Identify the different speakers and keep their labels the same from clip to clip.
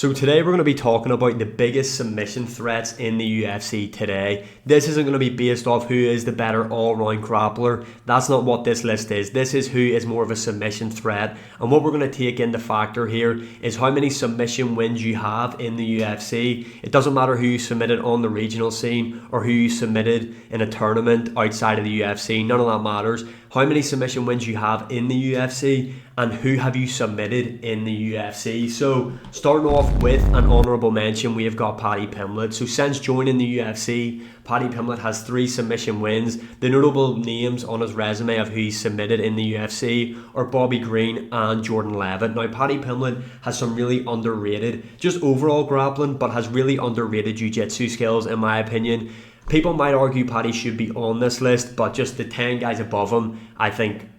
Speaker 1: So today we're going to be talking about the biggest submission threats in the UFC today. This isn't going to be based off who is the better all-round grappler. That's not what this list is. This is who is more of a submission threat. And what we're going to take into factor here is how many submission wins you have in the UFC. It doesn't matter who you submitted on the regional scene or who you submitted in a tournament outside of the UFC. None of that matters. How many submission wins you have in the UFC and who have you submitted in the UFC. So starting off with an honourable mention, we have got Paddy Pimblett. So since joining the UFC, Paddy Pimblett has 3 submission wins. The notable names on his resume of who he submitted in the UFC are Bobby Green and Jordan Levitt. Now Paddy Pimblett has some really underrated, just overall grappling, but has really underrated jiu-jitsu skills in my opinion. People might argue Paddy should be on this list, but just the 10 guys above him, I think,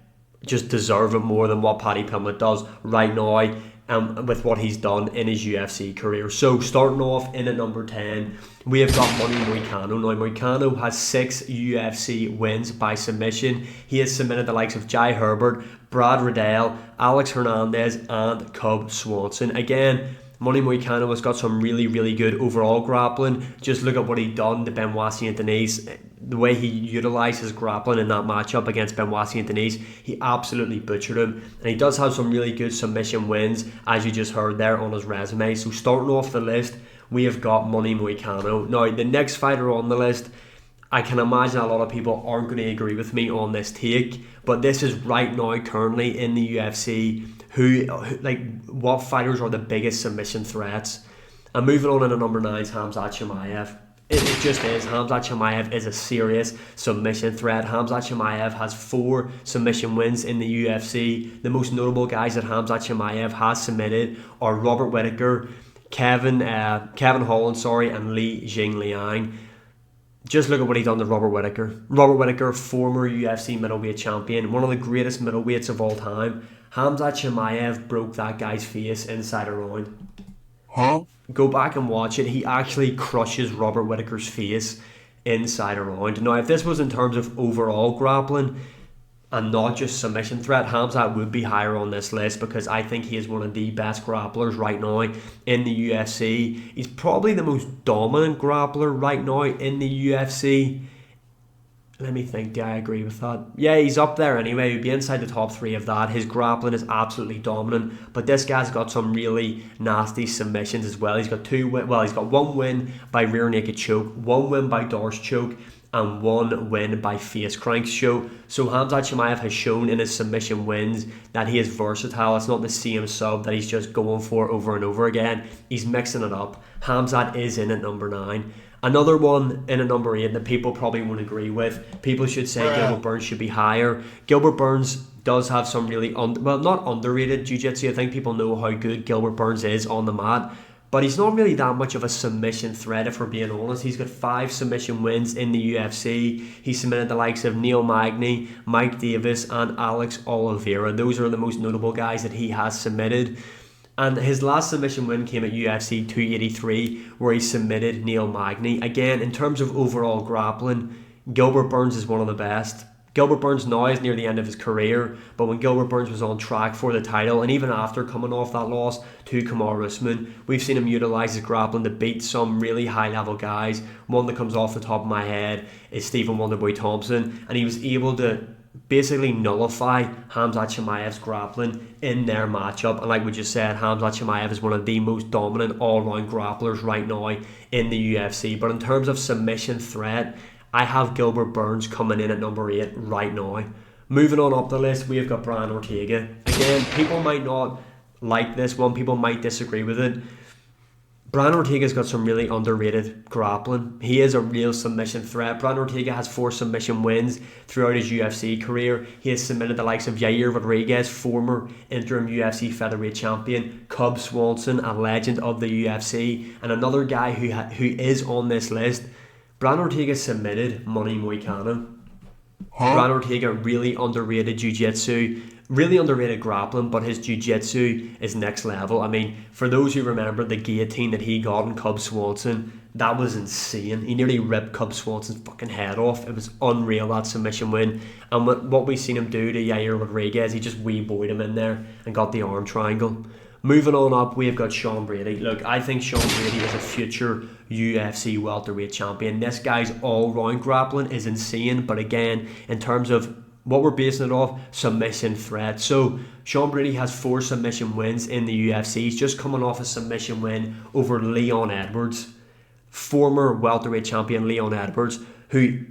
Speaker 1: just deserve it more than what Paddy Pimblett does right now with what he's done in his UFC career. So starting off in at number 10, we have got Moano. Now Moano has 6 UFC wins by submission. He has submitted the likes of Jai Herbert, Brad Riddell, Alex Hernandez and Cub Swanson. Again, Moano has got some really, really good overall grappling. Just look at what he done to Benoit Saint-Denis. The way he utilised his grappling in that matchup against Benoit Saint-Denis, he absolutely butchered him. And he does have some really good submission wins, as you just heard there on his resume. So starting off the list, we have got Moano. Now, the next fighter on the list, I can imagine a lot of people aren't going to agree with me on this take, but this is right now currently in the UFC what fighters are the biggest submission threats. And moving on into number 9 is Hamzah Shamayv. It just is. Hamzah Shamayv is a serious submission threat. Hamzah Shamayv has 4 submission wins in the UFC. The most notable guys that Hamzah Shamayv has submitted are Robert Whittaker, Kevin Holland, and Li Jingliang. Just look at what he's done to Robert Whittaker. Robert Whittaker, former UFC middleweight champion, one of the greatest middleweights of all time. Hamzah Shamayv broke that guy's face inside a round. Go back and watch it. He actually crushes Robert Whittaker's face inside a round. Now, if this was in terms of overall grappling and not just submission threat, Hamzah would be higher on this list because I think he is one of the best grapplers right now in the UFC. He's probably the most dominant grappler right now in the UFC. Let me think, do I agree with that? Yeah, he's up there anyway. He'd be inside the top 3 of that. His grappling is absolutely dominant, but this guy's got some really nasty submissions as well. He's got he's got 1 win by rear naked choke, 1 win by Darce choke, and 1 win by face crank choke. So Hamzah Shamayv has shown in his submission wins that he is versatile. It's not the same sub that he's just going for over and over again. He's mixing it up. Hamzah is in at number 9. Another one in at number 8 that people probably won't agree with. People should say Gilbert Burns should be higher. Gilbert Burns does have some really, not underrated jiu-jitsu. I think people know how good Gilbert Burns is on the mat. But he's not really that much of a submission threat, if we're being honest. He's got 5 submission wins in the UFC. He submitted the likes of Neil Magny, Mike Davis, and Alex Oliveira. Those are the most notable guys that he has submitted. And his last submission win came at UFC 283, where he submitted Neil Magny. Again, in terms of overall grappling, Gilbert Burns is one of the best. Gilbert Burns now is near the end of his career, but when Gilbert Burns was on track for the title, and even after coming off that loss to Kamaru Usman, we've seen him utilise his grappling to beat some really high-level guys. One that comes off the top of my head is Stephen Wonderboy Thompson, and he was able to basically nullify Hamzah Shamayv's grappling in their matchup. And like we just said, Hamzah Shamayv is one of the most dominant all-round grapplers right now in the UFC. But in terms of submission threat, I have Gilbert Burns coming in at number 8 right now. Moving on up the list, we have got Brian Ortega. Again, people might not like this one, people might disagree with it. Brian Ortega's got some really underrated grappling. He is a real submission threat. Brian Ortega has 4 submission wins throughout his UFC career. He has submitted the likes of Yair Rodriguez, former interim UFC featherweight champion, Cub Swanson, a legend of the UFC, and another guy who is on this list. Brian Ortega submitted Moano. Brian Ortega, really underrated jiu-jitsu, really underrated grappling, but his jiu-jitsu is next level. I mean, for those who remember the guillotine that he got in Cub Swanson, that was insane. He nearly ripped Cub Swanson's fucking head off. It was unreal, that submission win. And what we've seen him do to Yair Rodriguez, he just wee-boyed him in there and got the arm triangle. Moving on up, we've got Shawn Brady. Look, I think Shawn Brady is a future UFC welterweight champion. This guy's all-round grappling is insane, but again, in terms of what we're basing it off, submission threat. So Shawn Brady has 4 submission wins in the UFC. He's just coming off a submission win over Leon Edwards, former welterweight champion Leon Edwards, who,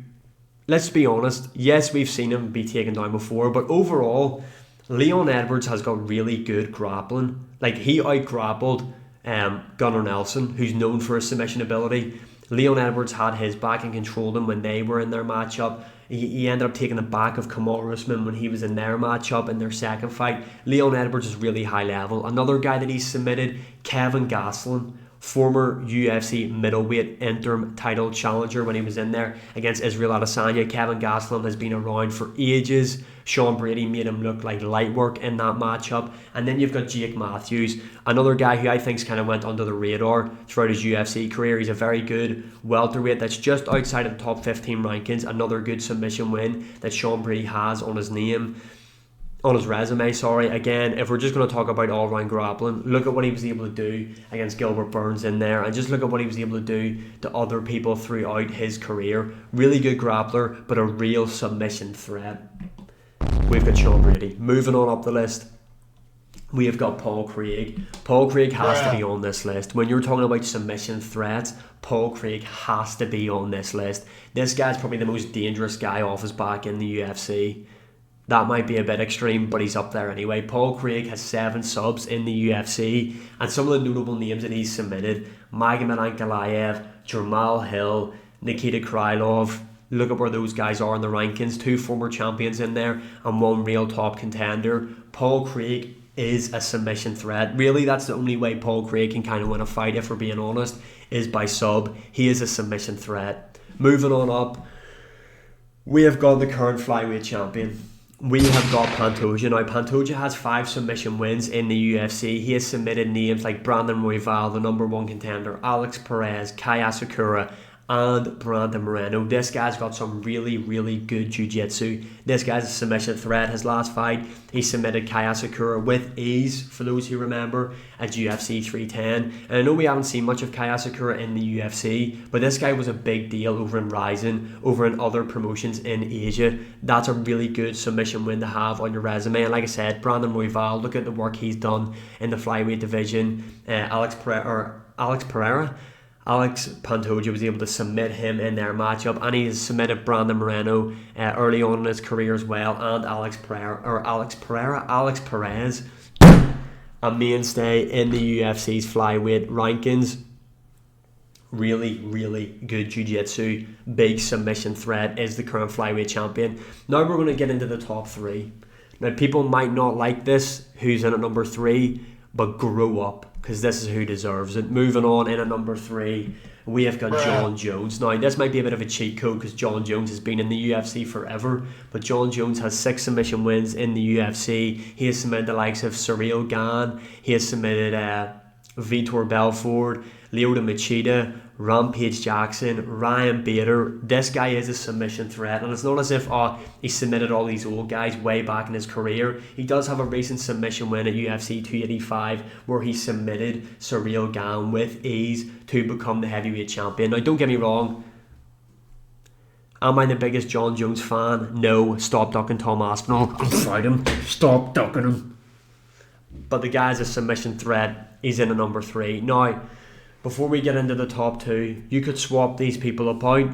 Speaker 1: let's be honest, yes, we've seen him be taken down before, but overall, Leon Edwards has got really good grappling. Like, he out-grappled Gunnar Nelson, who's known for his submission ability. Leon Edwards had his back and controlled him when they were in their matchup. He ended up taking the back of Kamaru Usman when he was in their matchup in their second fight. Leon Edwards is really high level. Another guy that he's submitted, Kevin Gastelum, former UFC middleweight interim title challenger when he was in there against Israel Adesanya. Kevin Gastelum has been around for ages. Shawn Brady made him look like light work in that matchup. And then you've got Jake Matthews, another guy who I think's kind of went under the radar throughout his UFC career. He's a very good welterweight that's just outside of the top 15 rankings. Another good submission win that Shawn Brady has on his name. On his resume, Again, if we're just going to talk about all-round grappling, look at what he was able to do against Gilbert Burns in there, and just look at what he was able to do to other people throughout his career. Really good grappler, but a real submission threat. We've got Shawn Brady. Moving on up the list, we have got Paul Craig. Paul Craig has to be on this list. When you're talking about submission threats, Paul Craig has to be on this list. This guy's probably the most dangerous guy off his back in the UFC. That might be a bit extreme, but he's up there anyway. Paul Craig has 7 subs in the UFC, and some of the notable names that he's submitted: Magomed Ankalaev, Jamal Hill, Nikita Krylov. Look at where those guys are in the rankings. 2 former champions in there and 1 real top contender. Paul Craig is a submission threat. Really, that's the only way Paul Craig can kind of win a fight, if we're being honest, is by sub. He is a submission threat. Moving on up, we have got the current flyweight champion. We have got Pantoja. Now, Pantoja has 5 submission wins in the UFC. He has submitted names like Brandon Royval, the number 1 contender, Alex Perez, Kai Asakura, and Brandon Moreno. This guy's got some really, really good jiu-jitsu. This guy's a submission threat. His last fight, he submitted Kai Asakura with ease, for those who remember, at UFC 310. And I know we haven't seen much of Kai Asakura in the UFC, but this guy was a big deal over in Ryzen, over in other promotions in Asia. That's a really good submission win to have on your resume. And like I said, Brandon Royval, look at the work he's done in the flyweight division. Alex Pantoja was able to submit him in their matchup, and he has submitted Brandon Moreno early on in his career as well, and Alex Perez, a mainstay in the UFC's flyweight rankings. Really, really good jiu-jitsu, big submission threat, is the current flyweight champion. Now we're going to get into the top 3. Now, people might not like this, who's in at number 3, but grow up, because this is who deserves it. Moving on, in at number 3, we have got Jon Jones. Now, this might be a bit of a cheat code because Jon Jones has been in the UFC forever, but Jon Jones has 6 submission wins in the UFC. He has submitted the likes of Cyril Gane. He has submitted Vitor Belfort, Lyoto Machida, Rampage Jackson, Ryan Bader. This guy is a submission threat, and it's not as if he submitted all these old guys way back in his career. He does have a recent submission win at UFC 285 where he submitted Cyril Gane with ease to become the heavyweight champion. Now, don't get me wrong, am I the biggest Jon Jones fan? No. Stop ducking Tom Aspinall. I'm fight him. Stop ducking him. But the guy's a submission threat. He's in a number 3. Now, before we get into the top 2, you could swap these people about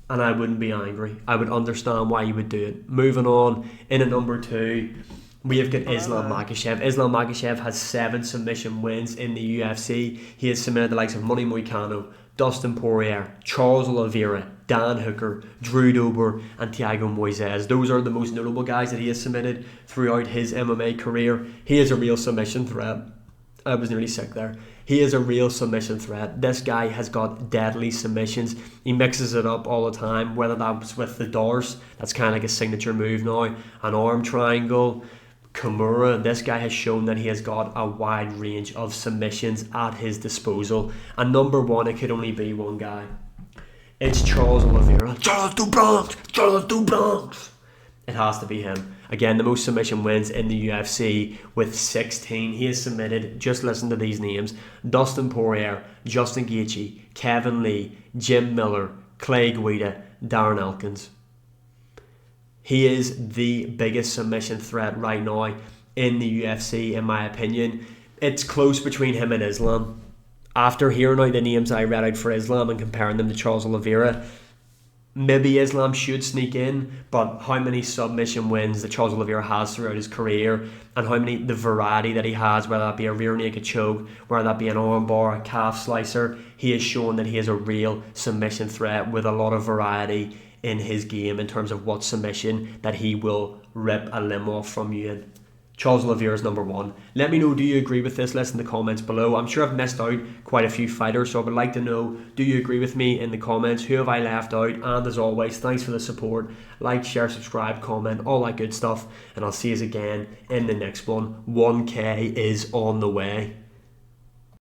Speaker 1: and I wouldn't be angry. I would understand why you would do it. Moving on, in at number 2, we have got Islam Makhachev. Islam Makhachev has 7 submission wins in the UFC. He has submitted the likes of Manny Moicano, Dustin Poirier, Charles Oliveira, Dan Hooker, Drew Dober, and Thiago Moises. Those are the most notable guys that he has submitted throughout his MMA career. He is a real submission threat. I was nearly sick there. He is a real submission threat. This guy has got deadly submissions. He mixes it up all the time, whether that's with the doors, that's kind of like a signature move now, an arm triangle, Kimura. This guy has shown that he has got a wide range of submissions at his disposal. And number 1, it could only be one guy. It's Charles Oliveira. Charles du Bronx! It has to be him. Again, the most submission wins in the UFC with 16. He has submitted, just listen to these names: Dustin Poirier, Justin Gaethje, Kevin Lee, Jim Miller, Clay Guida, Darren Elkins. He is the biggest submission threat right now in the UFC, in my opinion. It's close between him and Islam. After hearing out the names I read out for Islam and comparing them to Charles Oliveira, maybe Islam should sneak in, but how many submission wins that Charles Oliveira has throughout his career, and how many, the variety that he has, whether that be a rear naked choke, whether that be an armbar, a calf slicer, he has shown that he is a real submission threat with a lot of variety in his game in terms of what submission that he will rip a limb off from you in. Charles Oliveira is number one. Let me know, do you agree with this list in the comments below? I'm sure I've missed out quite a few fighters, so I would like to know, do you agree with me in the comments? Who have I left out? And as always, thanks for the support. Like, share, subscribe, comment, all that good stuff. And I'll see you again in the next one. 1K is on the way.